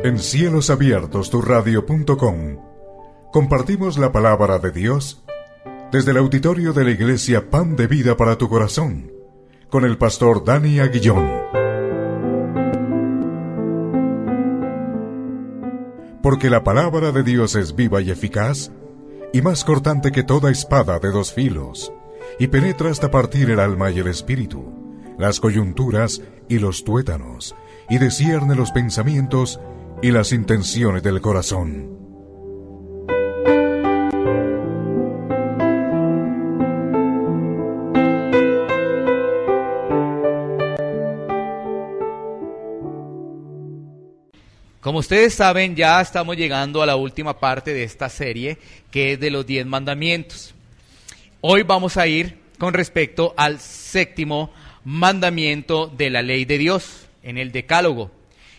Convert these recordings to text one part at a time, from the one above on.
En cielosabiertosturradio.com compartimos la palabra de Dios desde el auditorio de la Iglesia Pan de Vida para tu Corazón, con el pastor Dani Aguillón. Porque la palabra de Dios es viva y eficaz, y más cortante que toda espada de dos filos, y penetra hasta partir el alma y el espíritu, las coyunturas y los tuétanos, y discierne los pensamientos y las intenciones del corazón. Como ustedes saben, ya estamos llegando a la última parte de esta serie, que es de los 10 mandamientos. Hoy vamos a ir con respecto al séptimo mandamiento de la ley de Dios, en el Decálogo,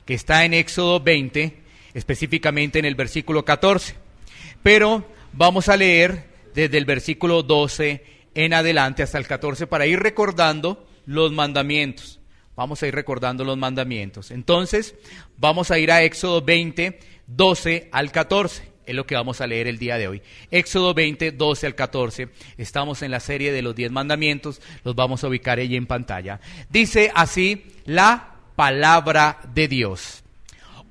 que está en Éxodo 20, específicamente en el versículo 14. Pero vamos a leer desde el versículo 12 en adelante hasta el 14 para ir recordando los mandamientos. Vamos a ir recordando los mandamientos. Entonces, vamos a ir a Éxodo 20, 12 al 14. Es lo que vamos a leer el día de hoy. Éxodo 20, 12 al 14. Estamos en la serie de los 10 mandamientos. Los vamos a ubicar ahí en pantalla. Dice así la palabra de Dios.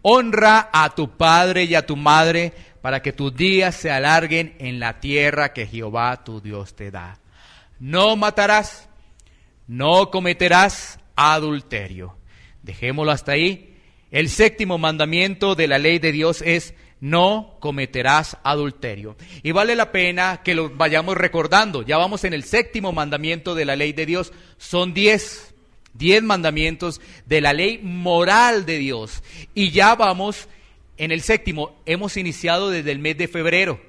Honra a tu padre y a tu madre para que tus días se alarguen en la tierra que Jehová tu Dios te da. No matarás, no cometerás adulterio. Dejémoslo hasta ahí. El séptimo mandamiento de la ley de Dios es: no cometerás adulterio. Y vale la pena que lo vayamos recordando. Ya vamos en el séptimo mandamiento de la ley de Dios. Son 10 mandamientos de la ley moral de Dios. Y ya vamos en el séptimo. Hemos iniciado desde el mes de febrero.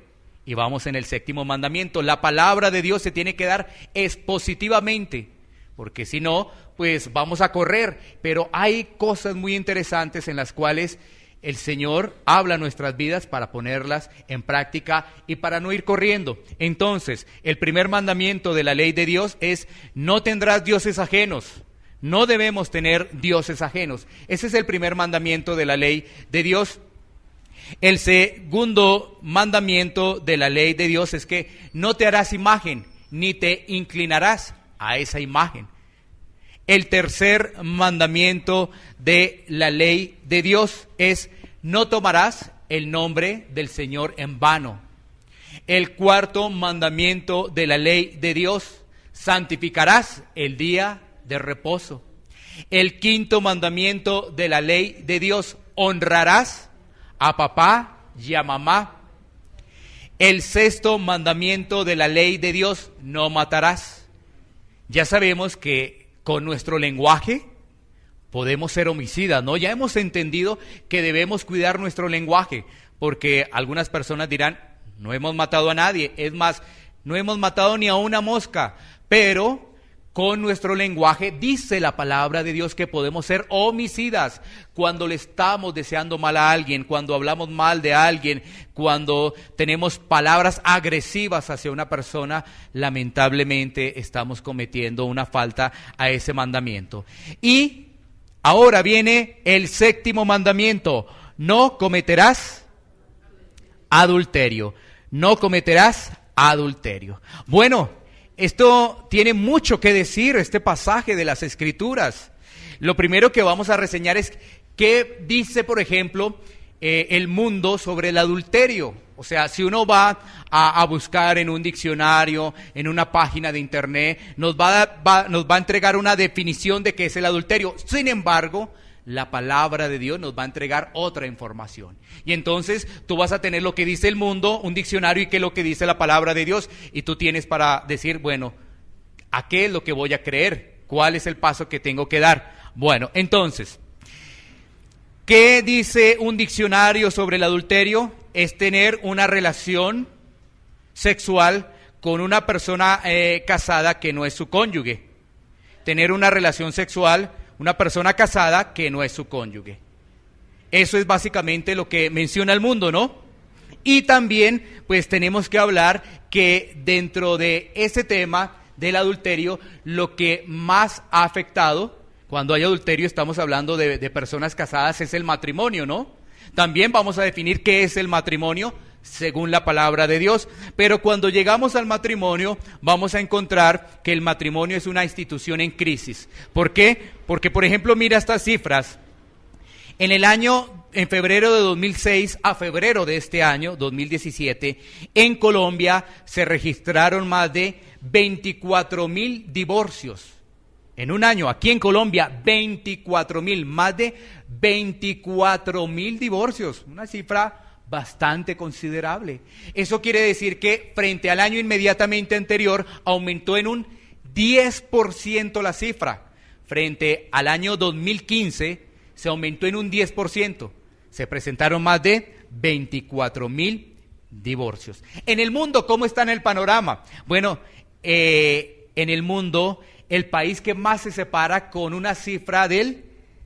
Y vamos en el séptimo mandamiento. La palabra de Dios se tiene que dar expositivamente, porque si no, pues vamos a correr. Pero hay cosas muy interesantes en las cuales el Señor habla nuestras vidas para ponerlas en práctica y para no ir corriendo. Entonces, el primer mandamiento de la ley de Dios es: no tendrás dioses ajenos. No debemos tener dioses ajenos. Ese es el primer mandamiento de la ley de Dios. El segundo mandamiento de la ley de Dios es que no te harás imagen, ni te inclinarás a esa imagen. El tercer mandamiento de la ley de Dios es: no tomarás el nombre del Señor en vano. El cuarto mandamiento de la ley de Dios: santificarás el día de reposo. El quinto mandamiento de la ley de Dios: honrarás a papá y a mamá. El sexto mandamiento de la ley de Dios: no matarás. Ya sabemos que con nuestro lenguaje podemos ser homicidas, ¿no? Ya hemos entendido que debemos cuidar nuestro lenguaje, porque algunas personas dirán: no hemos matado a nadie, es más, no hemos matado ni a una mosca, pero con nuestro lenguaje dice la palabra de Dios que podemos ser homicidas cuando le estamos deseando mal a alguien, cuando hablamos mal de alguien, cuando tenemos palabras agresivas hacia una persona. Lamentablemente estamos cometiendo una falta a ese mandamiento. Y ahora viene el séptimo mandamiento: no cometerás adulterio. No cometerás adulterio. Bueno, esto tiene mucho que decir, este pasaje de las Escrituras. Lo primero que vamos a reseñar es qué dice, por ejemplo, el mundo sobre el adulterio. O sea, si uno va a buscar en un diccionario, en una página de internet, nos va a entregar una definición de qué es el adulterio. Sin embargo, la palabra de Dios nos va a entregar otra información. Y entonces tú vas a tener lo que dice el mundo, un diccionario, y qué es lo que dice la palabra de Dios. Y tú tienes para decir: bueno, ¿a qué es lo que voy a creer? ¿Cuál es el paso que tengo que dar? Bueno, entonces, ¿qué dice un diccionario sobre el adulterio? Es tener una relación sexual con una persona casada que no es su cónyuge. Tener una relación sexual una persona casada que no es su cónyuge. Eso es básicamente lo que menciona el mundo, ¿no? Y también, pues tenemos que hablar que dentro de ese tema del adulterio, lo que más ha afectado, cuando hay adulterio estamos hablando de personas casadas, es el matrimonio, ¿no? También vamos a definir qué es el matrimonio según la palabra de Dios. Pero cuando llegamos al matrimonio, vamos a encontrar que el matrimonio es una institución en crisis. ¿Por qué? Porque, por ejemplo, mira estas cifras. En febrero de 2006 a febrero de este año, 2017, en Colombia se registraron más de 24,000 divorcios. En un año, aquí en Colombia, 24,000, más de 24,000 divorcios. Una cifra bastante considerable. Eso quiere decir que frente al año inmediatamente anterior aumentó en un 10% la cifra. Frente al año 2015 se aumentó en un 10%. Se presentaron más de 24,000 divorcios. En el mundo, ¿cómo está en el panorama? Bueno, en el mundo, el país que más se separa con una cifra del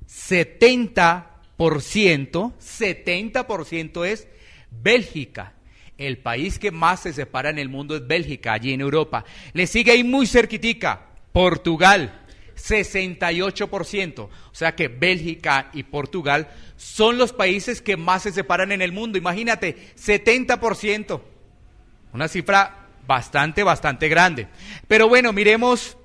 70% es Bélgica. El país que más se separa en el mundo es Bélgica, allí en Europa. Le sigue ahí muy cerquitica, Portugal, 68%. O sea que Bélgica y Portugal son los países que más se separan en el mundo. Imagínate, 70%. Una cifra bastante grande. Pero bueno, miremos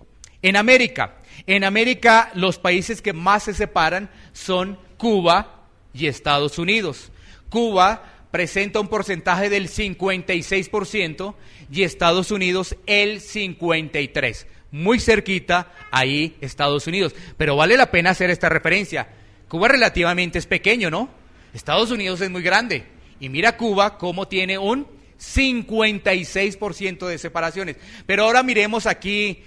en América. En América los países que más se separan son Cuba y Estados Unidos. Cuba presenta un porcentaje del 56% y Estados Unidos el 53%. Muy cerquita ahí Estados Unidos. Pero vale la pena hacer esta referencia. Cuba relativamente es pequeño, ¿no? Estados Unidos es muy grande. Y mira Cuba cómo tiene un 56% de separaciones. Pero ahora miremos aquí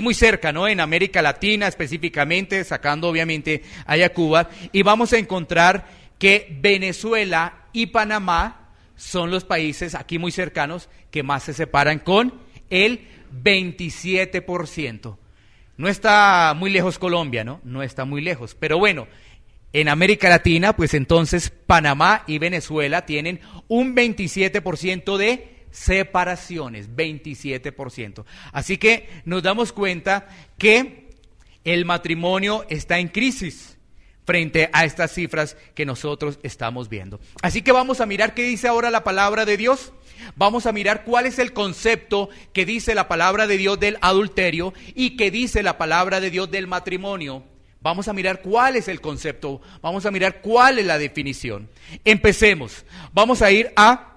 muy cerca, ¿no? En América Latina específicamente, sacando obviamente allá Cuba, y vamos a encontrar que Venezuela y Panamá son los países aquí muy cercanos que más se separan con el 27%. No está muy lejos Colombia, ¿no? No está muy lejos. Pero bueno, en América Latina, pues entonces Panamá y Venezuela tienen un 27% de separaciones, 27%. Así que nos damos cuenta que el matrimonio está en crisis frente a estas cifras que nosotros estamos viendo. Así que vamos a mirar qué dice ahora la palabra de Dios. Vamos a mirar cuál es el concepto que dice la palabra de Dios del adulterio y que dice la palabra de Dios del matrimonio. Vamos a mirar cuál es el concepto, vamos a mirar cuál es la definición. Empecemos. Vamos a ir a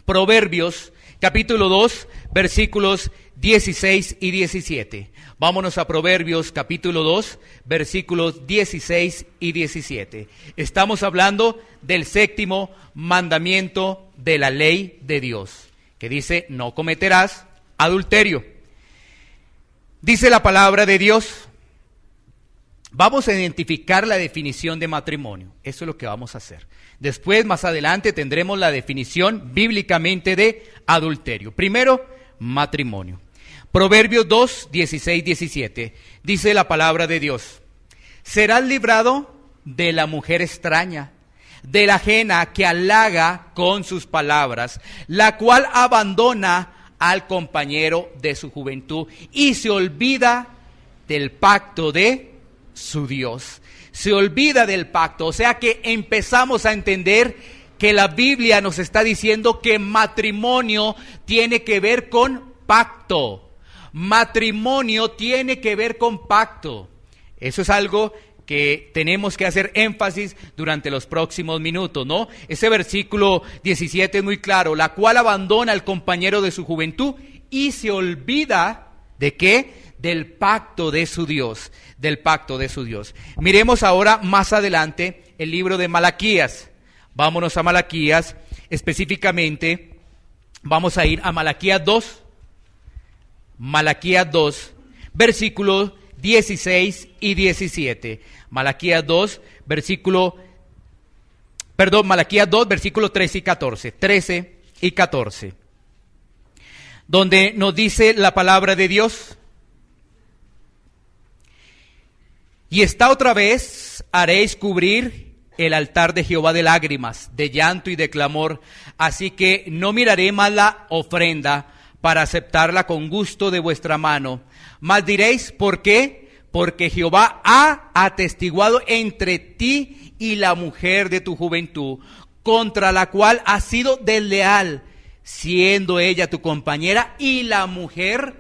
Proverbios, capítulo 2, versículos 16 y 17. Vámonos a Proverbios, capítulo 2, versículos 16 y 17. Estamos hablando del séptimo mandamiento de la ley de Dios, que dice, no cometerás adulterio. Dice la palabra de Dios. Vamos a identificar la definición de matrimonio. Eso es lo que vamos a hacer. Después, más adelante, tendremos la definición bíblicamente de adulterio. Primero, matrimonio. Proverbios 2, 16, 17. Dice la palabra de Dios. Serás librado de la mujer extraña, de la ajena que halaga con sus palabras, la cual abandona al compañero de su juventud y se olvida del pacto de su Dios. Se olvida del pacto, o sea que empezamos a entender que la Biblia nos está diciendo que matrimonio tiene que ver con pacto. Matrimonio tiene que ver con pacto. Eso es algo que tenemos que hacer énfasis durante los próximos minutos, ¿no? Ese versículo 17 es muy claro, la cual abandona al compañero de su juventud y se olvida ¿de qué? Del pacto de su Dios, del pacto de su Dios. Miremos ahora más adelante el libro de Malaquías. Vámonos a Malaquías, específicamente vamos a ir a Malaquías 2. Malaquías 2, versículos 16 y 17. Malaquías 2, Malaquías 2, versículos 13 y 14. 13 y 14. Donde nos dice la palabra de Dios. Y esta otra vez haréis cubrir el altar de Jehová de lágrimas, de llanto y de clamor. Así que no miraré más la ofrenda para aceptarla con gusto de vuestra mano. Mas diréis, ¿por qué? Porque Jehová ha atestiguado entre ti y la mujer de tu juventud, contra la cual has sido desleal, siendo ella tu compañera y la mujer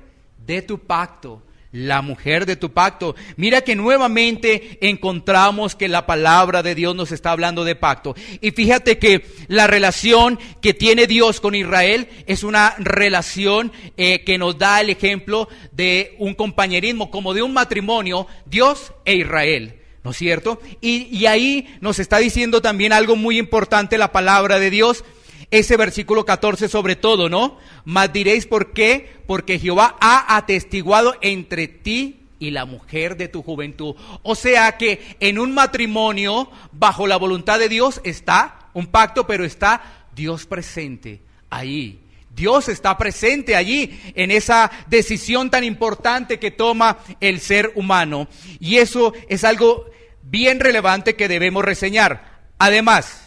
de tu pacto. La mujer de tu pacto. Mira que nuevamente encontramos que la palabra de Dios nos está hablando de pacto. Y fíjate que la relación que tiene Dios con Israel es una relación que nos da el ejemplo de un compañerismo, como de un matrimonio, Dios e Israel, ¿no es cierto? Y ahí nos está diciendo también algo muy importante la palabra de Dios. Ese versículo 14 sobre todo, ¿no? Mas diréis, ¿por qué? Porque Jehová ha atestiguado entre ti y la mujer de tu juventud. O sea que en un matrimonio, bajo la voluntad de Dios, está un pacto, pero está Dios presente ahí. Dios está presente allí en esa decisión tan importante que toma el ser humano. Y eso es algo bien relevante que debemos reseñar. Además,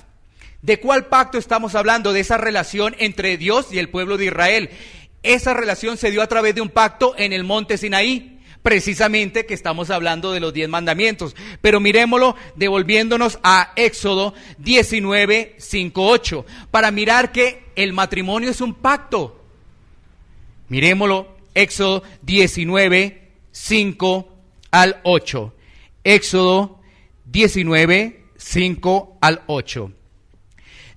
¿de cuál pacto estamos hablando? De esa relación entre Dios y el pueblo de Israel. Esa relación se dio a través de un pacto en el monte Sinaí, precisamente que estamos hablando de los 10 mandamientos. Pero miremoslo devolviéndonos a Éxodo 19, 5, 8, para mirar que el matrimonio es un pacto. Miremoslo, Éxodo 19, 5 al 8. Éxodo 19, 5 al 8.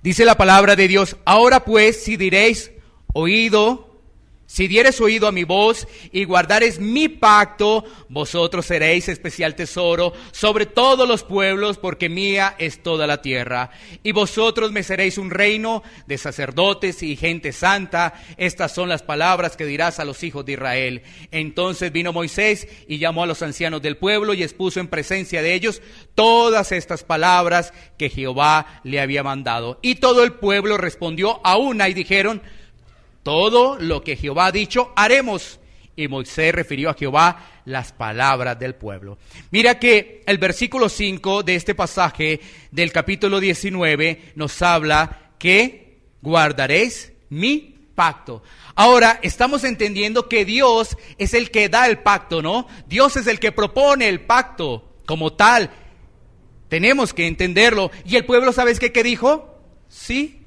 Dice la palabra de Dios: ahora pues, si dieres oído a mi voz y guardares mi pacto, vosotros seréis especial tesoro sobre todos los pueblos, porque mía es toda la tierra. Y vosotros me seréis un reino de sacerdotes y gente santa. Estas son las palabras que dirás a los hijos de Israel. Entonces vino Moisés y llamó a los ancianos del pueblo y expuso en presencia de ellos todas estas palabras que Jehová le había mandado. Y todo el pueblo respondió a una y dijeron: todo lo que Jehová ha dicho haremos. Y Moisés refirió a Jehová las palabras del pueblo. Mira que el versículo 5 de este pasaje del capítulo 19 nos habla que guardaréis mi pacto. Ahora estamos entendiendo que Dios es el que da el pacto, ¿no? Dios es el que propone el pacto como tal. Tenemos que entenderlo. Y el pueblo, ¿sabes qué dijo? Sí.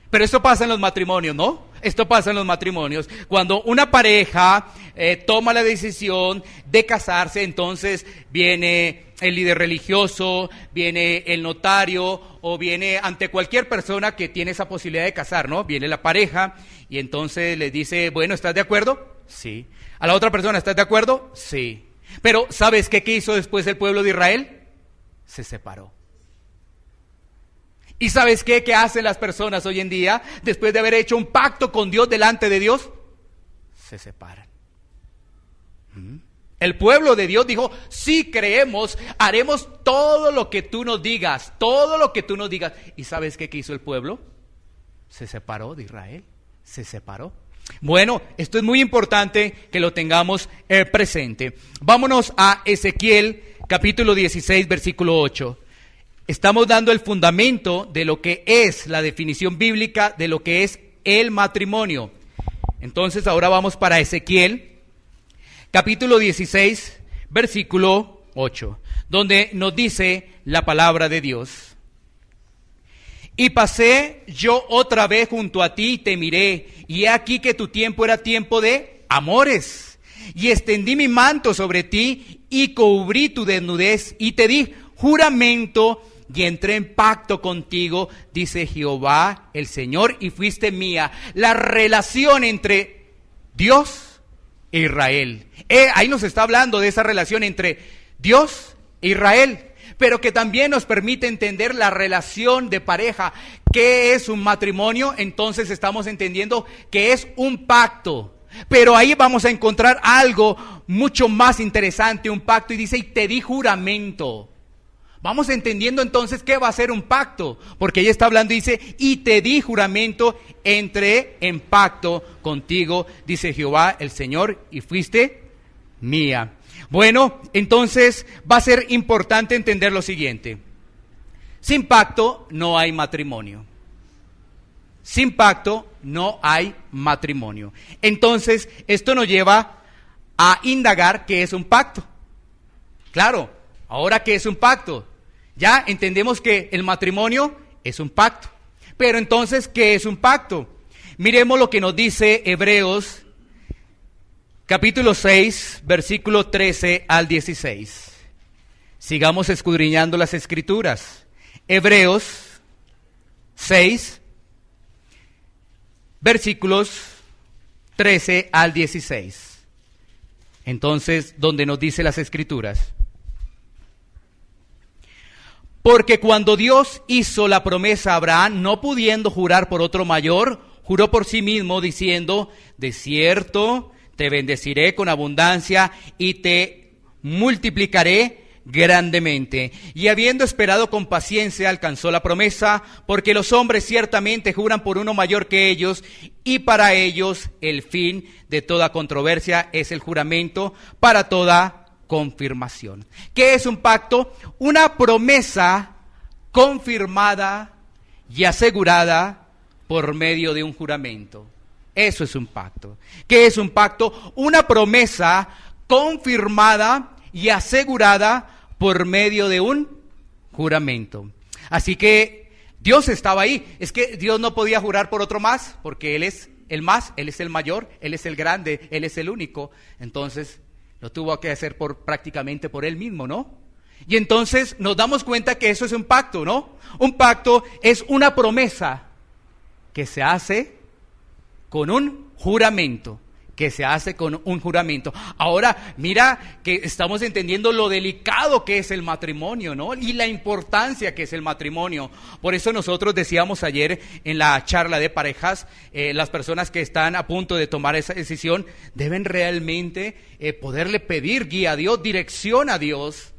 Pero esto pasa en los matrimonios, ¿no? Esto pasa en los matrimonios. Cuando una pareja toma la decisión de casarse, entonces viene el líder religioso, viene el notario o viene ante cualquier persona que tiene esa posibilidad de casar, ¿no? Viene la pareja y entonces le dice: bueno, ¿estás de acuerdo? Sí. A la otra persona: ¿estás de acuerdo? Sí. Pero ¿sabes qué hizo después el pueblo de Israel? Se separó. ¿Y sabes qué hacen las personas hoy en día? Después de haber hecho un pacto con Dios delante de Dios, se separan. El pueblo de Dios dijo: sí, creemos, haremos todo lo que tú nos digas, todo lo que tú nos digas. ¿Y sabes qué hizo el pueblo? Se separó de Israel, se separó. Bueno, esto es muy importante que lo tengamos presente. Vámonos a Ezequiel capítulo 16, versículo 8. Estamos dando el fundamento de lo que es la definición bíblica de lo que es el matrimonio. Entonces ahora vamos para Ezequiel, capítulo 16, versículo 8, donde nos dice la palabra de Dios: y pasé yo otra vez junto a ti y te miré, y he aquí que tu tiempo era tiempo de amores, y extendí mi manto sobre ti y cubrí tu desnudez, y te di juramento y entré en pacto contigo, dice Jehová el Señor, y fuiste mía. La relación entre Dios e Israel. Ahí nos está hablando de esa relación entre Dios e Israel, pero que también nos permite entender la relación de pareja. ¿Qué es un matrimonio? Entonces estamos entendiendo que es un pacto. Pero ahí vamos a encontrar algo mucho más interesante, un pacto, y dice: y te di juramento. Vamos entendiendo entonces qué va a ser un pacto, porque ella está hablando y dice: y te di juramento, entré en pacto contigo, dice Jehová el Señor, y fuiste mía. Bueno, entonces va a ser importante entender lo siguiente: sin pacto no hay matrimonio. Sin pacto no hay matrimonio. Entonces, esto nos lleva a indagar qué es un pacto. Claro, ahora, ¿qué es un pacto? Ya entendemos que el matrimonio es un pacto. Pero entonces, ¿qué es un pacto? Miremos lo que nos dice Hebreos capítulo 6, versículo 13 al 16. Sigamos escudriñando las Escrituras. Hebreos 6, versículos 13 al 16. Entonces, ¿dónde nos dice las Escrituras? Porque cuando Dios hizo la promesa a Abraham, no pudiendo jurar por otro mayor, juró por sí mismo, diciendo: de cierto te bendeciré con abundancia y te multiplicaré grandemente. Y habiendo esperado con paciencia, alcanzó la promesa, porque los hombres ciertamente juran por uno mayor que ellos, y para ellos el fin de toda controversia es el juramento para toda confirmación. ¿Qué es un pacto? Una promesa confirmada y asegurada por medio de un juramento. Eso es un pacto. ¿Qué es un pacto? Una promesa confirmada y asegurada por medio de un juramento. Así que Dios estaba ahí. Es que Dios no podía jurar por otro más, porque Él es el más, Él es el mayor, Él es el grande, Él es el único. Entonces lo tuvo que hacer prácticamente por Él mismo, ¿no? Y entonces nos damos cuenta que eso es un pacto, ¿no? Un pacto es una promesa que se hace con un juramento. Que se hace con un juramento. Ahora, mira que estamos entendiendo lo delicado que es el matrimonio, ¿no? Y la importancia que es el matrimonio. Por eso nosotros decíamos ayer en la charla de parejas, las personas que están a punto de tomar esa decisión deben realmente poderle pedir guía a Dios, dirección a Dios,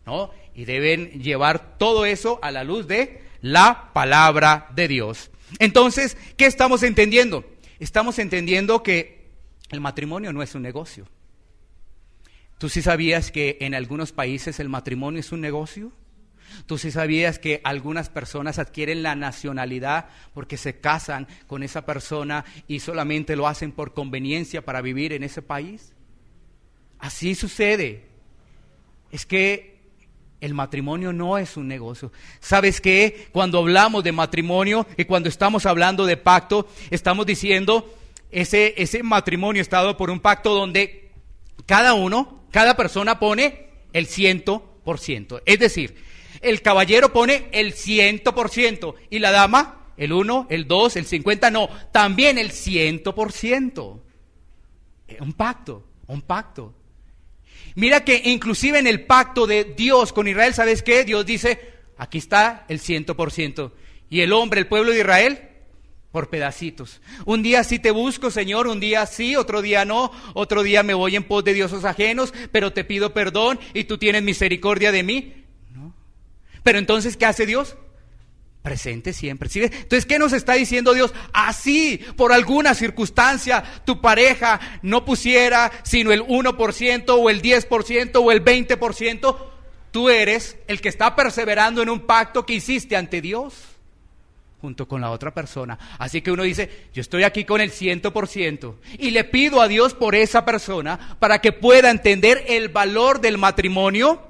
¿no? Y deben llevar todo eso a la luz de la palabra de Dios. Entonces, ¿qué estamos entendiendo? Estamos entendiendo que el matrimonio no es un negocio. ¿Tú sí sabías que en algunos países el matrimonio es un negocio? ¿Tú sí sabías que algunas personas adquieren la nacionalidad porque se casan con esa persona y solamente lo hacen por conveniencia para vivir en ese país? Así sucede. Es que el matrimonio no es un negocio. ¿Sabes qué? Cuando hablamos de matrimonio y cuando estamos hablando de pacto, estamos diciendo ese matrimonio está dado por un pacto donde cada persona pone el 100%. Es decir, el caballero pone el 100% y la dama el 1, el 2, el 50%, no, también el 100%. Un pacto. Mira que inclusive en el pacto de Dios con Israel, ¿sabes qué? Dios dice, aquí está el 100%. Y el hombre, el pueblo de Israel, por pedacitos. Un día sí te busco, Señor, un día sí, otro día no, otro día me voy en pos de dioses ajenos, pero te pido perdón y tú tienes misericordia de mí. ¿No? Pero entonces, ¿qué hace Dios? Presente siempre. ¿Sí? Entonces, ¿qué nos está diciendo Dios? Así, por alguna circunstancia, tu pareja no pusiera sino el 1% o el 10% o el 20%, tú eres el que está perseverando en un pacto que hiciste ante Dios junto con la otra persona. Así que uno dice, yo estoy aquí con el 100% y le pido a Dios por esa persona para que pueda entender el valor del matrimonio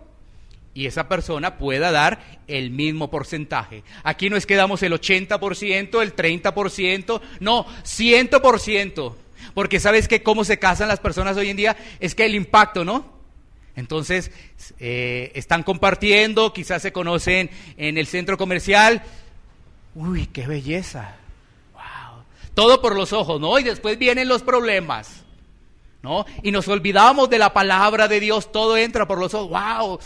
y esa persona pueda dar el mismo porcentaje. Aquí no es que damos el 80%, el 30%, no, 100%. Porque ¿sabes qué? ¿Cómo se casan las personas hoy en día? Es que el impacto, ¿no? Entonces, están compartiendo, quizás se conocen en el centro comercial. Uy, qué belleza. Wow. Todo por los ojos, ¿no? Y después vienen los problemas, ¿no? Y nos olvidamos de la palabra de Dios, todo entra por los ojos. Wow.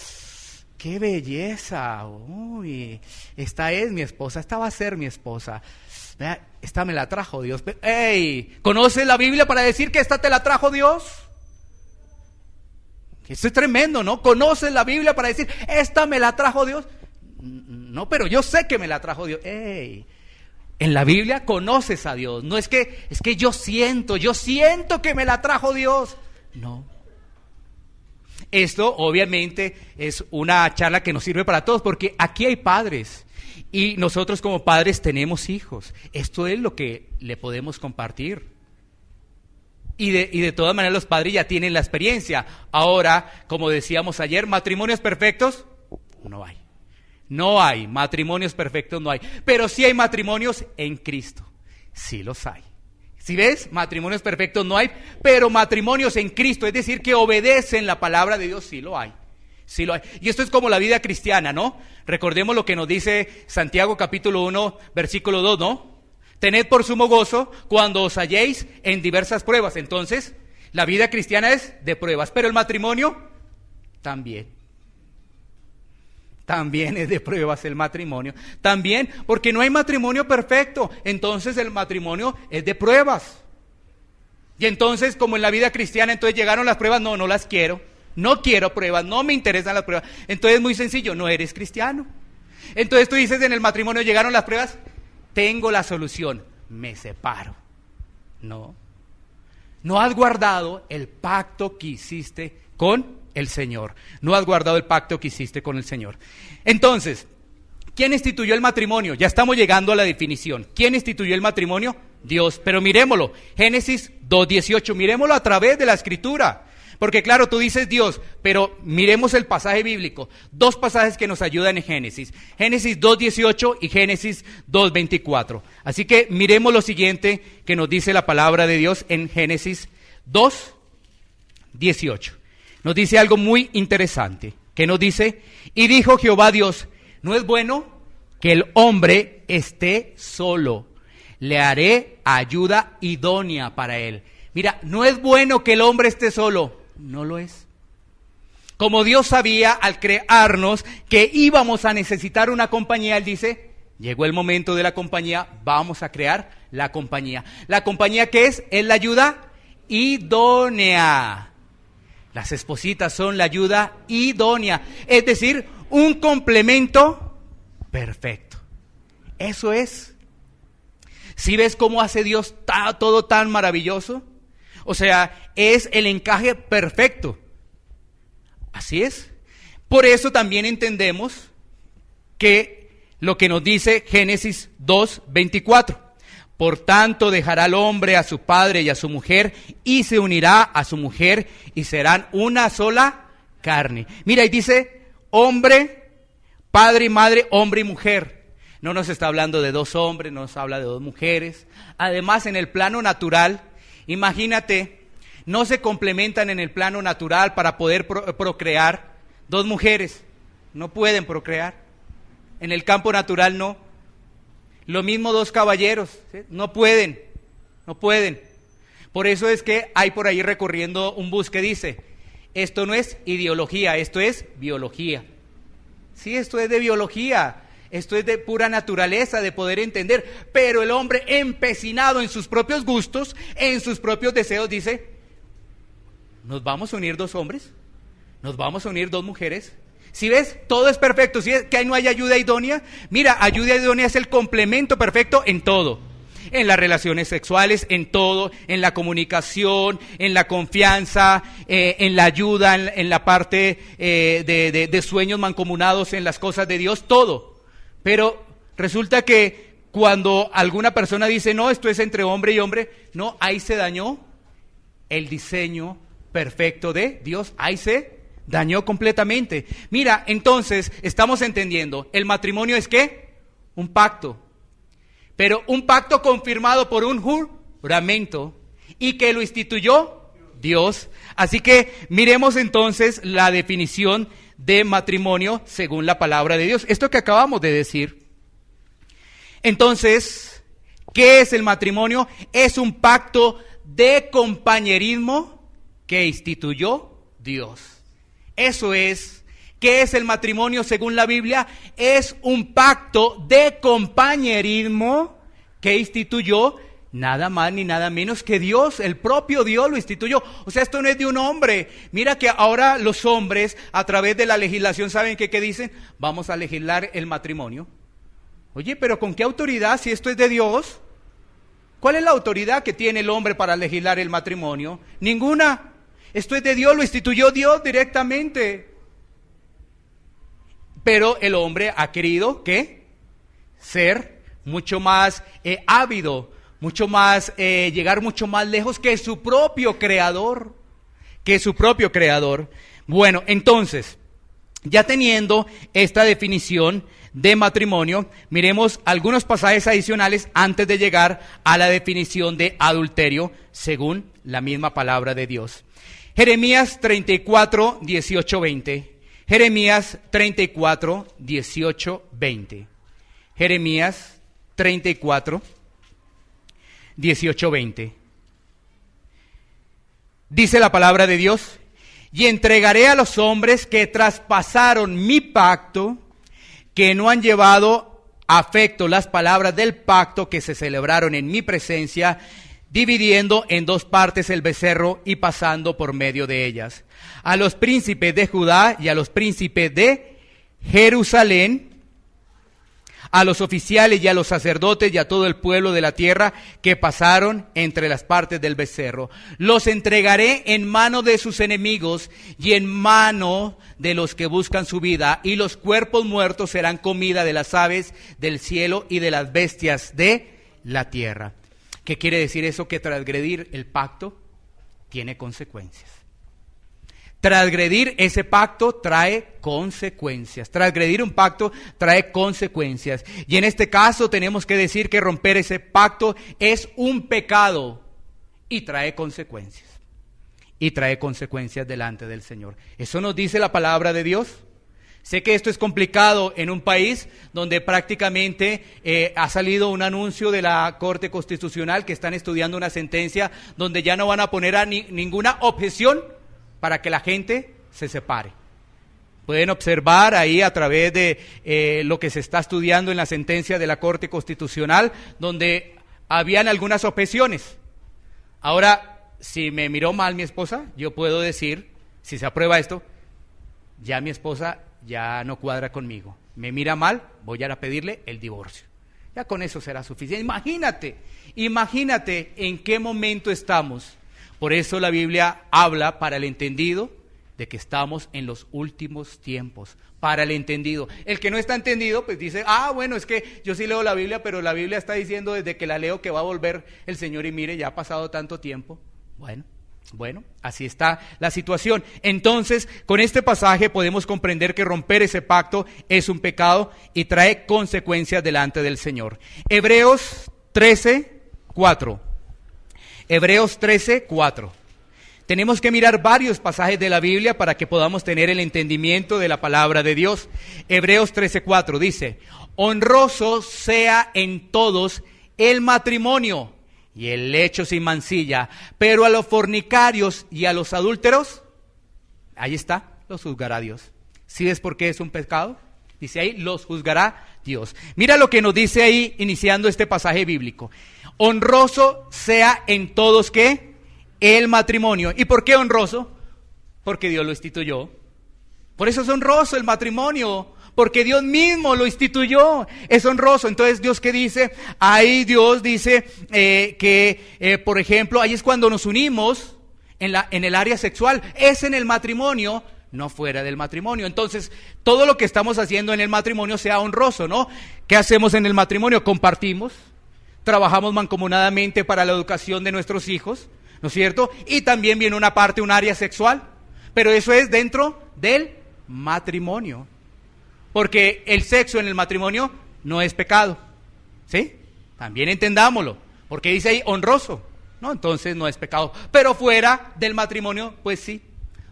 ¡Qué belleza! Uy, esta es mi esposa, esta va a ser mi esposa. Vea, esta me la trajo Dios. ¡Ey! ¿Conoces la Biblia para decir que esta te la trajo Dios? Esto es tremendo, ¿no? ¿Conoces la Biblia para decir, esta me la trajo Dios? No, pero yo sé que me la trajo Dios. ¡Ey! En la Biblia conoces a Dios. No es que yo siento que me la trajo Dios. No. Esto obviamente es una charla que nos sirve para todos porque aquí hay padres y nosotros como padres tenemos hijos. Esto es lo que le podemos compartir. Y de todas maneras los padres ya tienen la experiencia. Ahora, como decíamos ayer, matrimonios perfectos, no hay. No hay matrimonios perfectos, no hay. Pero sí hay matrimonios en Cristo. Sí los hay. Si ves, matrimonios perfectos no hay, pero matrimonios en Cristo, es decir, que obedecen la palabra de Dios, sí lo hay. Sí lo hay. Y esto es como la vida cristiana, ¿no? Recordemos lo que nos dice Santiago capítulo 1, versículo 2, ¿no? Tened por sumo gozo cuando os halléis en diversas pruebas. Entonces, la vida cristiana es de pruebas, pero el matrimonio también. También es de pruebas el matrimonio. También, porque no hay matrimonio perfecto. Entonces el matrimonio es de pruebas. Y entonces, como en la vida cristiana, entonces llegaron las pruebas. No las quiero. No quiero pruebas, no me interesan las pruebas. Entonces es muy sencillo, no eres cristiano. Entonces tú dices, en el matrimonio llegaron las pruebas, tengo la solución, me separo. No has guardado el pacto que hiciste con el Señor. No has guardado el pacto que hiciste con el Señor. Entonces, ¿quién instituyó el matrimonio? Ya estamos llegando a la definición. ¿Quién instituyó el matrimonio? Dios. Pero miremoslo, Génesis 2:18, miremoslo a través de la Escritura. Porque claro, tú dices Dios, pero miremos el pasaje bíblico. Dos pasajes que nos ayudan en Génesis. Génesis 2:18 y Génesis 2:24. Así que miremos lo siguiente que nos dice la palabra de Dios en Génesis 2:18. Nos dice algo muy interesante, que nos dice, y dijo Jehová Dios, no es bueno que el hombre esté solo, le haré ayuda idónea para él. Mira, no es bueno que el hombre esté solo, no lo es. Como Dios sabía al crearnos que íbamos a necesitar una compañía, Él dice, llegó el momento de la compañía, vamos a crear la compañía. La compañía que es la ayuda idónea. Las espositas son la ayuda idónea, es decir, un complemento perfecto. Eso es. ¿Sí ves cómo hace Dios todo tan maravilloso? O sea, es el encaje perfecto. Así es. Por eso también entendemos que lo que nos dice Génesis 2:24. Por tanto dejará el hombre a su padre y a su mujer y se unirá a su mujer y serán una sola carne. Mira, y dice hombre, padre y madre, hombre y mujer. No nos está hablando de dos hombres, no nos habla de dos mujeres. Además, en el plano natural, imagínate, no se complementan en el plano natural para poder procrear dos mujeres. No pueden procrear. En el campo natural no. Lo mismo dos caballeros, ¿sí? No pueden. Por eso es que hay por ahí recorriendo un bus que dice, esto no es ideología, esto es biología. Sí, esto es de biología, esto es de pura naturaleza, de poder entender. Pero el hombre empecinado en sus propios gustos, en sus propios deseos, dice, ¿nos vamos a unir dos hombres? ¿Nos vamos a unir dos mujeres? Si ves, todo es perfecto. Si ves que ahí no hay ayuda idónea, mira, ayuda idónea es el complemento perfecto en todo. En las relaciones sexuales, en todo, en la comunicación, en la confianza, en la ayuda, en la parte de sueños mancomunados, en las cosas de Dios, todo. Pero resulta que cuando alguna persona dice, no, esto es entre hombre y hombre, no, ahí se dañó el diseño perfecto de Dios, ahí se dañó completamente. Mira, entonces estamos entendiendo, el matrimonio es ¿qué? Un pacto, pero un pacto confirmado por un juramento y que lo instituyó Dios. Así que miremos entonces la definición de matrimonio según la palabra de Dios, esto que acabamos de decir. Entonces, ¿qué es el matrimonio? Es un pacto de compañerismo que instituyó Dios. Eso es. ¿Qué es el matrimonio según la Biblia? Es un pacto de compañerismo que instituyó nada más ni nada menos que Dios, el propio Dios lo instituyó. O sea, esto no es de un hombre. Mira que ahora los hombres a través de la legislación, ¿saben qué dicen? Vamos a legislar el matrimonio. Oye, pero ¿con qué autoridad si esto es de Dios? ¿Cuál es la autoridad que tiene el hombre para legislar el matrimonio? Ninguna. Esto es de Dios, lo instituyó Dios directamente. Pero el hombre ha querido, ¿qué? Ser mucho más ávido, mucho más, llegar mucho más lejos que su propio creador. Bueno, entonces, ya teniendo esta definición de matrimonio, miremos algunos pasajes adicionales antes de llegar a la definición de adulterio, según la misma palabra de Dios. Jeremías 34, 18, 20. Jeremías 34, 18, 20. Jeremías 34, 18, 20. Dice la palabra de Dios: y entregaré a los hombres que traspasaron mi pacto, que no han llevado a efecto las palabras del pacto que se celebraron en mi presencia, dividiendo en dos partes el becerro y pasando por medio de ellas. A los príncipes de Judá y a los príncipes de Jerusalén, a los oficiales y a los sacerdotes y a todo el pueblo de la tierra que pasaron entre las partes del becerro. Los entregaré en mano de sus enemigos y en mano de los que buscan su vida, y los cuerpos muertos serán comida de las aves del cielo y de las bestias de la tierra. ¿Qué quiere decir eso? Que transgredir el pacto tiene consecuencias. Transgredir ese pacto trae consecuencias. Transgredir un pacto trae consecuencias. Y en este caso tenemos que decir que romper ese pacto es un pecado y trae consecuencias. Y trae consecuencias delante del Señor. Eso nos dice la palabra de Dios. Sé que esto es complicado en un país donde prácticamente ha salido un anuncio de la Corte Constitucional que están estudiando una sentencia donde ya no van a poner a ninguna objeción para que la gente se separe. Pueden observar ahí a través de lo que se está estudiando en la sentencia de la Corte Constitucional, donde habían algunas objeciones. Ahora, si me miró mal mi esposa, yo puedo decir, si se aprueba esto, ya mi esposa ya no cuadra conmigo. Me mira mal, voy a ir a pedirle el divorcio. Ya con eso será suficiente. Imagínate en qué momento estamos. Por eso la Biblia habla para el entendido de que estamos en los últimos tiempos. Para el entendido. El que no está entendido, pues dice, bueno, es que yo sí leo la Biblia, pero la Biblia está diciendo desde que la leo que va a volver el Señor y mire, ya ha pasado tanto tiempo. Bueno, así está la situación. Entonces, con este pasaje podemos comprender que romper ese pacto es un pecado y trae consecuencias delante del Señor. Hebreos 13, 4. Hebreos 13, 4. Tenemos que mirar varios pasajes de la Biblia para que podamos tener el entendimiento de la palabra de Dios. Hebreos 13, 4 dice: honroso sea en todos el matrimonio y el lecho sin mancilla, pero a los fornicarios y a los adúlteros, ahí está, los juzgará Dios. ¿Sí ves por qué es un pecado? Dice ahí, los juzgará Dios. Mira lo que nos dice ahí iniciando este pasaje bíblico. Honroso sea en todos, ¿qué? El matrimonio. ¿Y por qué honroso? Porque Dios lo instituyó. Por eso es honroso el matrimonio, porque Dios mismo lo instituyó. Es honroso. Entonces, ¿Dios qué dice? Ahí Dios dice por ejemplo, ahí es cuando nos unimos en el área sexual. Es en el matrimonio, no fuera del matrimonio. Entonces, todo lo que estamos haciendo en el matrimonio sea honroso, ¿no? ¿Qué hacemos en el matrimonio? Compartimos. Trabajamos mancomunadamente para la educación de nuestros hijos, ¿no es cierto? Y también viene una parte, un área sexual, pero eso es dentro del matrimonio, porque el sexo en el matrimonio no es pecado, ¿sí? También entendámoslo, porque dice ahí honroso, ¿no? Entonces no es pecado, pero fuera del matrimonio, pues sí,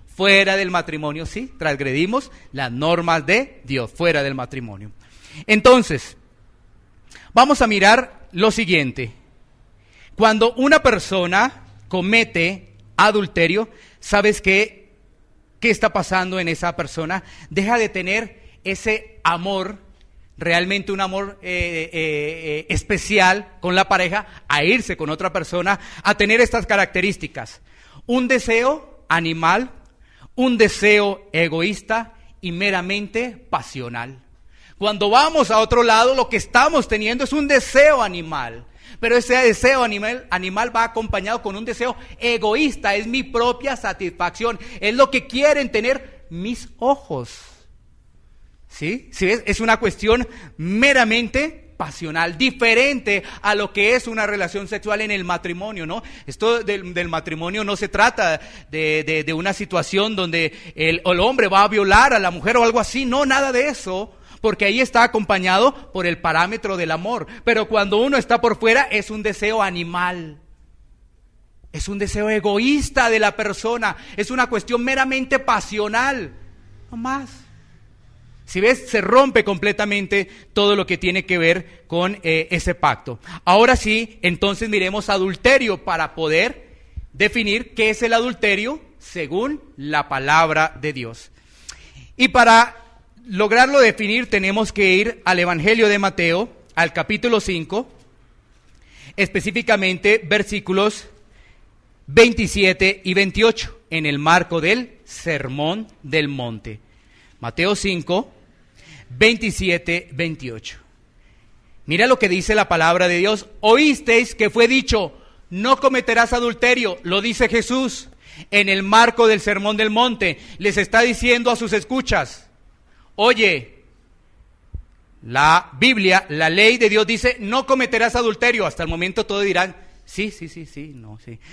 fuera del matrimonio sí, transgredimos las normas de Dios, fuera del matrimonio. Entonces, vamos a mirar lo siguiente. Cuando una persona comete adulterio, ¿sabes qué está pasando en esa persona? Deja de tener ese amor, realmente un amor especial con la pareja, a irse con otra persona, a tener estas características. Un deseo animal, un deseo egoísta y meramente pasional. Cuando vamos a otro lado, lo que estamos teniendo es un deseo animal. Pero ese deseo animal va acompañado con un deseo egoísta. Es mi propia satisfacción. Es lo que quieren tener mis ojos. ¿Sí? ¿Sí ves? Es una cuestión meramente pasional, diferente a lo que es una relación sexual en el matrimonio, ¿no? Esto del matrimonio no se trata de una situación donde el hombre va a violar a la mujer o algo así. No, nada de eso. porque ahí está acompañado por el parámetro del amor. Pero cuando uno está por fuera es un deseo animal, es un deseo egoísta de la persona, es una cuestión meramente pasional, no más. Si ves, se rompe completamente todo lo que tiene que ver con ese pacto. Ahora sí, entonces miremos adulterio para poder definir qué es el adulterio según la palabra de Dios. Y para lograrlo definir tenemos que ir al Evangelio de Mateo, al capítulo 5, específicamente versículos 27 y 28, en el marco del Sermón del Monte. Mateo 5, 27, 28. Mira lo que dice la palabra de Dios. Oísteis que fue dicho, no cometerás adulterio, lo dice Jesús. En el marco del Sermón del Monte, les está diciendo a sus escuchas, oye, la Biblia, la ley de Dios dice, no cometerás adulterio. Hasta el momento todos dirán, sí.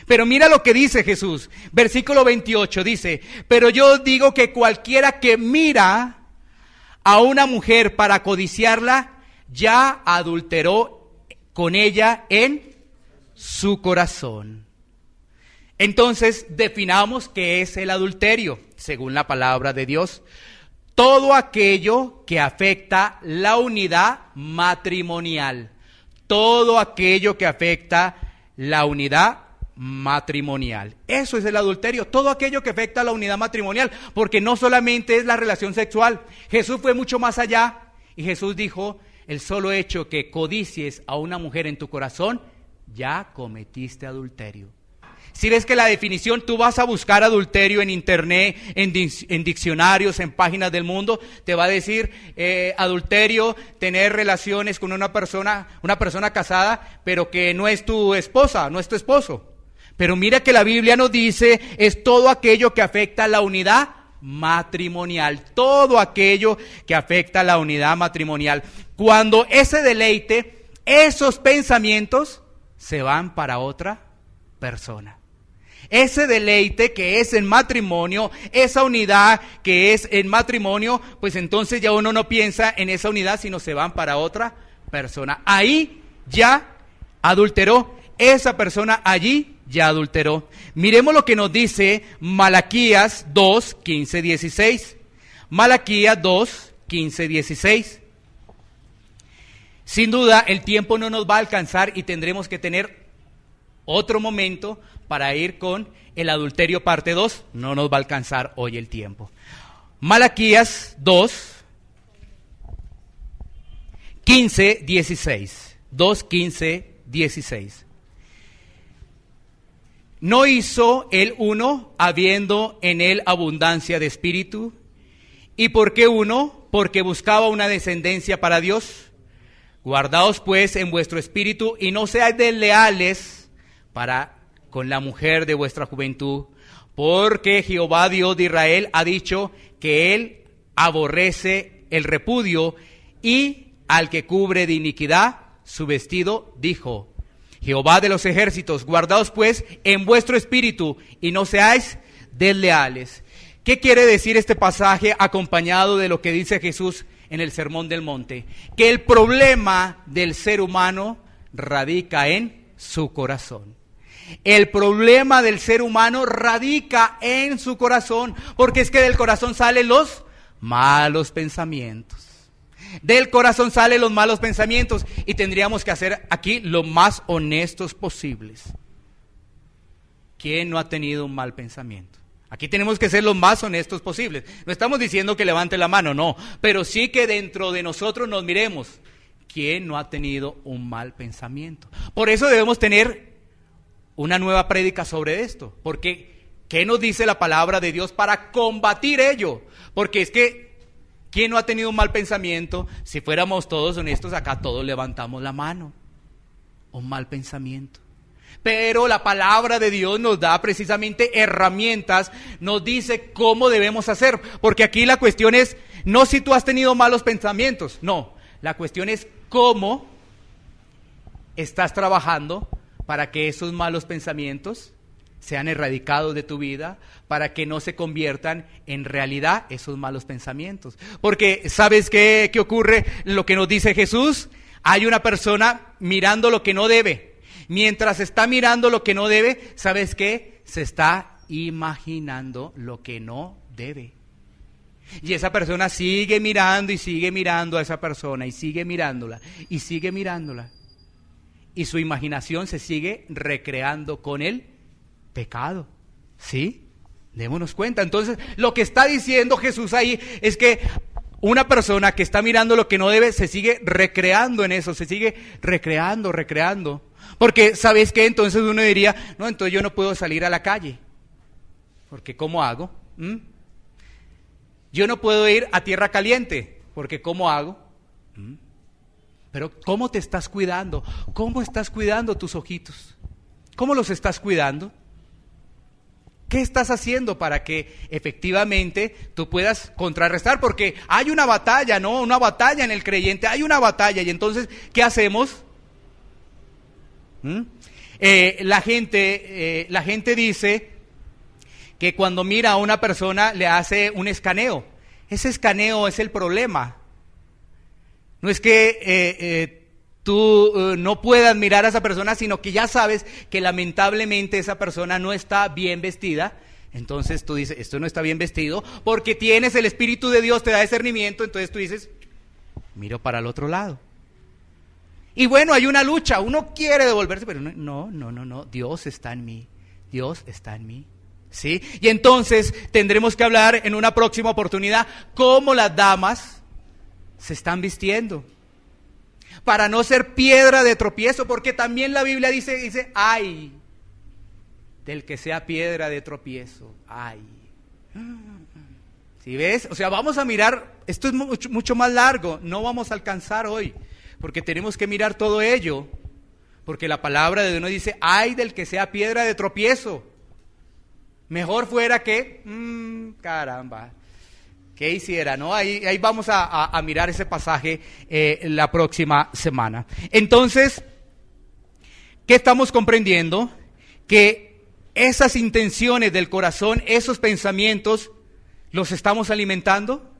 Pero mira lo que dice Jesús. Versículo 28 dice, pero yo digo que cualquiera que mira a una mujer para codiciarla, ya adulteró con ella en su corazón. Entonces, definamos qué es el adulterio, según la palabra de Dios. Todo aquello que afecta la unidad matrimonial. Todo aquello que afecta la unidad matrimonial. Eso es el adulterio. Todo aquello que afecta la unidad matrimonial. Porque no solamente es la relación sexual. Jesús fue mucho más allá. Y Jesús dijo, el solo hecho que codicies a una mujer en tu corazón, ya cometiste adulterio. Si ves que la definición, tú vas a buscar adulterio en internet, en diccionarios, en páginas del mundo, te va a decir adulterio, tener relaciones con una persona casada, pero que no es tu esposa, no es tu esposo. Pero mira que la Biblia nos dice, es todo aquello que afecta a la unidad matrimonial, todo aquello que afecta a la unidad matrimonial. Cuando ese deleite, esos pensamientos se van para otra persona. Ese deleite que es en matrimonio, esa unidad que es en matrimonio, pues entonces ya uno no piensa en esa unidad, sino se van para otra persona. Ahí ya adulteró, esa persona allí ya adulteró. Miremos lo que nos dice Malaquías 2, 15, 16. Malaquías 2, 15, 16. Sin duda el tiempo no nos va a alcanzar y tendremos que tener otro momento para ir con el adulterio parte 2, no nos va a alcanzar hoy el tiempo. Malaquías 2, 15, 16. 2, 15, 16. ¿No hizo el uno habiendo en él abundancia de espíritu? ¿Y por qué uno? Porque buscaba una descendencia para Dios. Guardaos pues en vuestro espíritu y no seáis desleales para con la mujer de vuestra juventud, porque Jehová Dios de Israel ha dicho que él aborrece el repudio y al que cubre de iniquidad su vestido, dijo Jehová de los ejércitos, guardaos pues en vuestro espíritu y no seáis desleales. ¿Qué quiere decir este pasaje acompañado de lo que dice Jesús en el Sermón del Monte? Que el problema del ser humano radica en su corazón. El problema del ser humano radica en su corazón, porque es que del corazón salen los malos pensamientos. Del corazón salen los malos pensamientos y tendríamos que hacer aquí lo más honestos posibles. ¿Quién no ha tenido un mal pensamiento? Aquí tenemos que ser los más honestos posibles. No estamos diciendo que levante la mano, no, pero sí que dentro de nosotros nos miremos. ¿Quién no ha tenido un mal pensamiento? Por eso debemos tener una nueva prédica sobre esto, porque ¿qué nos dice la palabra de Dios para combatir ello? Porque es que, ¿quién no ha tenido un mal pensamiento? Si fuéramos todos honestos, acá todos levantamos la mano. Un mal pensamiento. Pero la palabra de Dios nos da precisamente herramientas, nos dice cómo debemos hacer, porque aquí la cuestión es, no si tú has tenido malos pensamientos, no, la cuestión es cómo estás trabajando para que esos malos pensamientos sean erradicados de tu vida, para que no se conviertan en realidad esos malos pensamientos. Porque ¿sabes qué ocurre? Lo que nos dice Jesús, hay una persona mirando lo que no debe. Mientras está mirando lo que no debe, ¿sabes qué? Se está imaginando lo que no debe. Y esa persona sigue mirando y sigue mirando a esa persona y sigue mirándola y sigue mirándola. Y su imaginación se sigue recreando con el pecado. ¿Sí? Démonos cuenta. Entonces, lo que está diciendo Jesús ahí es que una persona que está mirando lo que no debe se sigue recreando en eso, se sigue recreando. Porque, ¿sabes qué? Entonces uno diría, no, entonces yo no puedo salir a la calle. Porque ¿cómo hago? Yo no puedo ir a tierra caliente. Porque ¿cómo hago? Pero ¿cómo te estás cuidando? ¿Cómo estás cuidando tus ojitos? ¿Cómo los estás cuidando? ¿Qué estás haciendo para que efectivamente tú puedas contrarrestar? Porque hay una batalla, ¿no? Una batalla en el creyente, hay una batalla. Y entonces, ¿qué hacemos? La gente dice que cuando mira a una persona le hace un escaneo. Ese escaneo es el problema. No es que tú no puedas mirar a esa persona, sino que ya sabes que lamentablemente esa persona no está bien vestida. Entonces tú dices, esto no está bien vestido, porque tienes el Espíritu de Dios, te da discernimiento. Entonces tú dices, miro para el otro lado. Y bueno, hay una lucha, uno quiere devolverse, pero no, Dios está en mí, Dios está en mí. ¿Sí? Y entonces tendremos que hablar en una próxima oportunidad cómo las damas se están vistiendo para no ser piedra de tropiezo, porque también la Biblia dice, ay del que sea piedra de tropiezo, ay. ¿Sí ves? O sea, vamos a mirar, esto es mucho más largo, no vamos a alcanzar hoy, porque tenemos que mirar todo ello, porque la palabra de Dios nos dice, ay del que sea piedra de tropiezo. Mejor fuera que, caramba, ¿qué hiciera? ¿No? Ahí vamos a mirar ese pasaje la próxima semana. Entonces, ¿qué estamos comprendiendo? Que esas intenciones del corazón, esos pensamientos, ¿los estamos alimentando?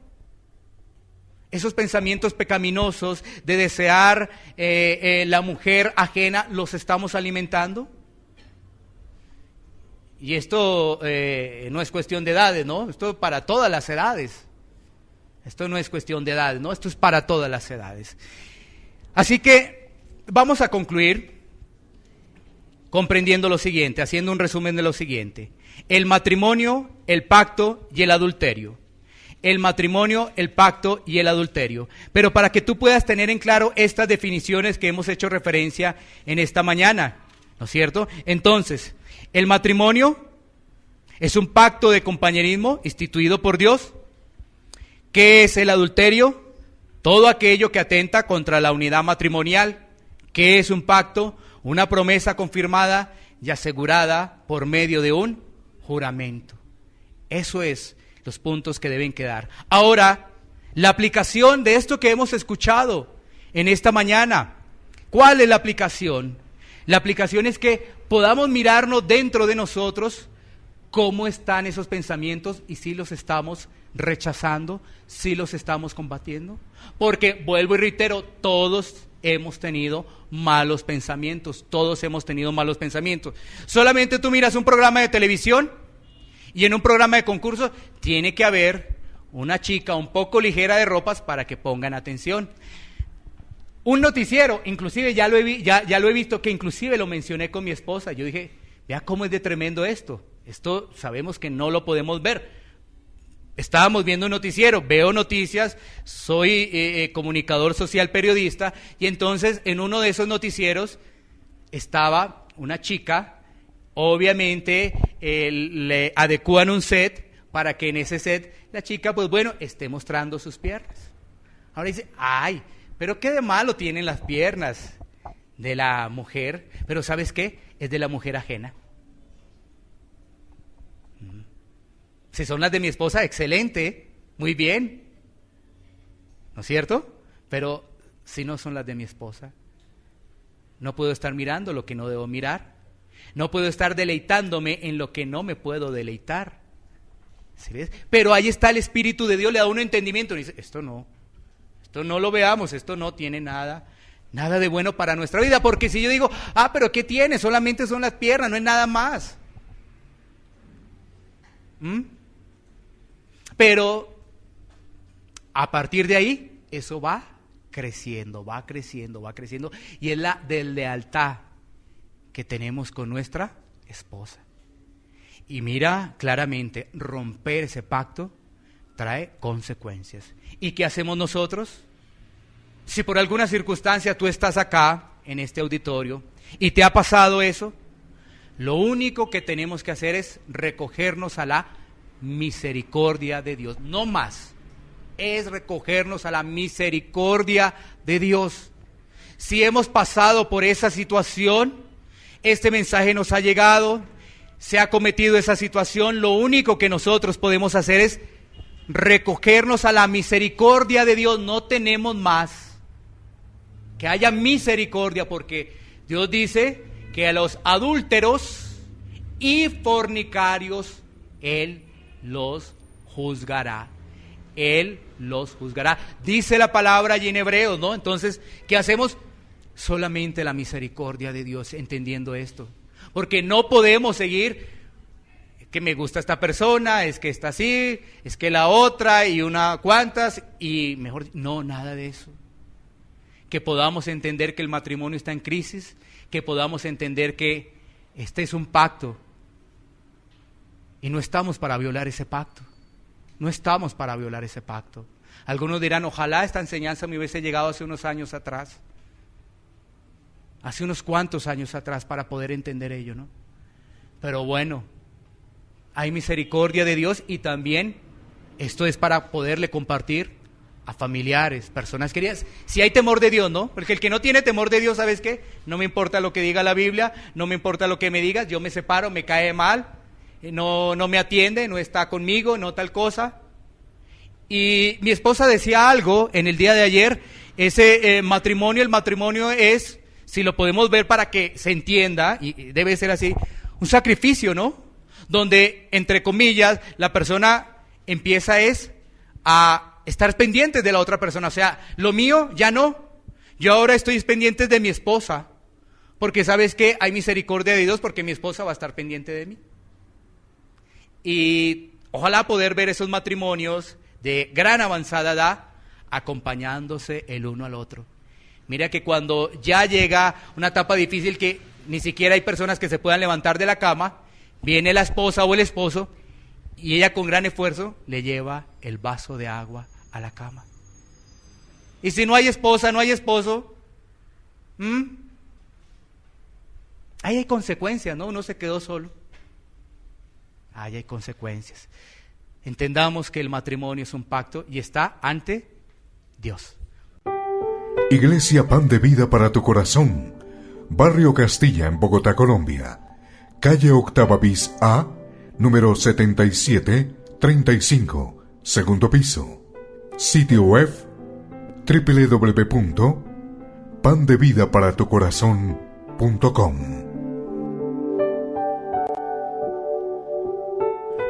Esos pensamientos pecaminosos de desear la mujer ajena, ¿los estamos alimentando? Y esto no es cuestión de edades, ¿no? Esto es para todas las edades. Esto no es cuestión de edades, ¿no? Esto es para todas las edades. Así que vamos a concluir comprendiendo lo siguiente, haciendo un resumen de lo siguiente. El matrimonio, el pacto y el adulterio. El matrimonio, el pacto y el adulterio. Pero para que tú puedas tener en claro estas definiciones que hemos hecho referencia en esta mañana, ¿no es cierto? Entonces, el matrimonio es un pacto de compañerismo instituido por Dios. ¿Qué es el adulterio? Todo aquello que atenta contra la unidad matrimonial. ¿Qué es un pacto? Una promesa confirmada y asegurada por medio de un juramento. Eso es los puntos que deben quedar. Ahora, la aplicación de esto que hemos escuchado en esta mañana. ¿Cuál es la aplicación? La aplicación es que podamos mirarnos dentro de nosotros cómo están esos pensamientos y si los estamos rechazando, si los estamos combatiendo. Porque, vuelvo y reitero, todos hemos tenido malos pensamientos, todos hemos tenido malos pensamientos. Solamente tú miras un programa de televisión y en un programa de concurso tiene que haber una chica un poco ligera de ropas para que pongan atención. Un noticiero, inclusive ya lo he visto, que inclusive lo mencioné con mi esposa. Yo dije, vea cómo es de tremendo esto. Esto sabemos que no lo podemos ver. Estábamos viendo un noticiero, veo noticias, soy comunicador social periodista, y entonces en uno de esos noticieros estaba una chica, obviamente le adecúan un set para que en ese set la chica, pues bueno, esté mostrando sus piernas. Ahora dice, ay, pero qué de malo tienen las piernas de la mujer, pero ¿sabes qué? Es de la mujer ajena. Si son las de mi esposa, excelente, muy bien, ¿no es cierto? Pero si no son las de mi esposa, no puedo estar mirando lo que no debo mirar. No puedo estar deleitándome en lo que no me puedo deleitar. ¿Sí ves? Pero ahí está el Espíritu de Dios, le da un entendimiento. Y dice, esto no lo veamos, esto no tiene nada de bueno para nuestra vida. Porque si yo digo, pero ¿qué tiene? Solamente son las piernas, no es nada más. Pero a partir de ahí, eso va creciendo. Y es la deslealtad que tenemos con nuestra esposa. Y mira claramente, romper ese pacto trae consecuencias. ¿Y qué hacemos nosotros? Si por alguna circunstancia tú estás acá, en este auditorio, y te ha pasado eso, lo único que tenemos que hacer es recogernos a la misericordia de Dios. No más. Es recogernos a la misericordia de Dios. Si hemos pasado por esa situación, este mensaje nos ha llegado, se ha cometido esa situación, lo único que nosotros podemos hacer es recogernos a la misericordia de Dios. No tenemos más. Que haya misericordia, porque Dios dice que a los adúlteros y fornicarios Él los juzgará. Él los juzgará. Dice la palabra allí en Hebreos, ¿no? Entonces, ¿qué hacemos? Solamente la misericordia de Dios, entendiendo esto. Porque no podemos seguir, que me gusta esta persona, es que está así, es que la otra, y una cuantas, y mejor, no, nada de eso. Que podamos entender que el matrimonio está en crisis, que podamos entender que este es un pacto, y no estamos para violar ese pacto. No estamos para violar ese pacto. Algunos dirán, ojalá esta enseñanza me hubiese llegado hace unos años atrás. Hace unos cuantos años atrás para poder entender ello, ¿no? Pero bueno, hay misericordia de Dios y también esto es para poderle compartir a familiares, personas queridas. Si hay temor de Dios, ¿no? Porque el que no tiene temor de Dios, ¿sabes qué? No me importa lo que diga la Biblia, no me importa lo que me digas, yo me separo, me cae mal. No me atiende, no está conmigo, no tal cosa. Y mi esposa decía algo en el día de ayer, el matrimonio es, si lo podemos ver para que se entienda, y debe ser así, un sacrificio, ¿no? Donde, entre comillas, la persona empieza a estar pendiente de la otra persona. O sea, lo mío ya no, yo ahora estoy pendiente de mi esposa, porque sabes que hay misericordia de Dios, porque mi esposa va a estar pendiente de mí. Y ojalá poder ver esos matrimonios de gran avanzada edad acompañándose el uno al otro. Mira que cuando ya llega una etapa difícil que ni siquiera hay personas que se puedan levantar de la cama, viene la esposa o el esposo y ella con gran esfuerzo le lleva el vaso de agua a la cama. Y si no hay esposa, no hay esposo, ahí hay consecuencias, ¿no? Uno se quedó solo. Ahí hay consecuencias. Entendamos que el matrimonio es un pacto y está ante Dios. Iglesia Pan de Vida para tu Corazón, Barrio Castilla, en Bogotá, Colombia. Calle Octava bis A, número 7735, segundo piso. Sitio web www.pandevidaparatucorazon.com.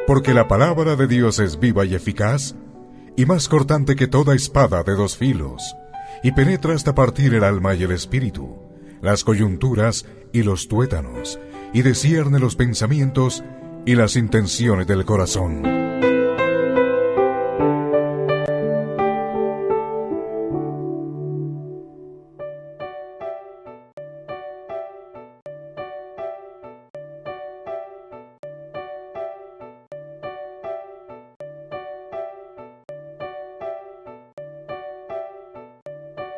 Porque la palabra de Dios es viva y eficaz, y más cortante que toda espada de dos filos, y penetra hasta partir el alma y el espíritu, las coyunturas y los tuétanos, y discierne los pensamientos y las intenciones del corazón.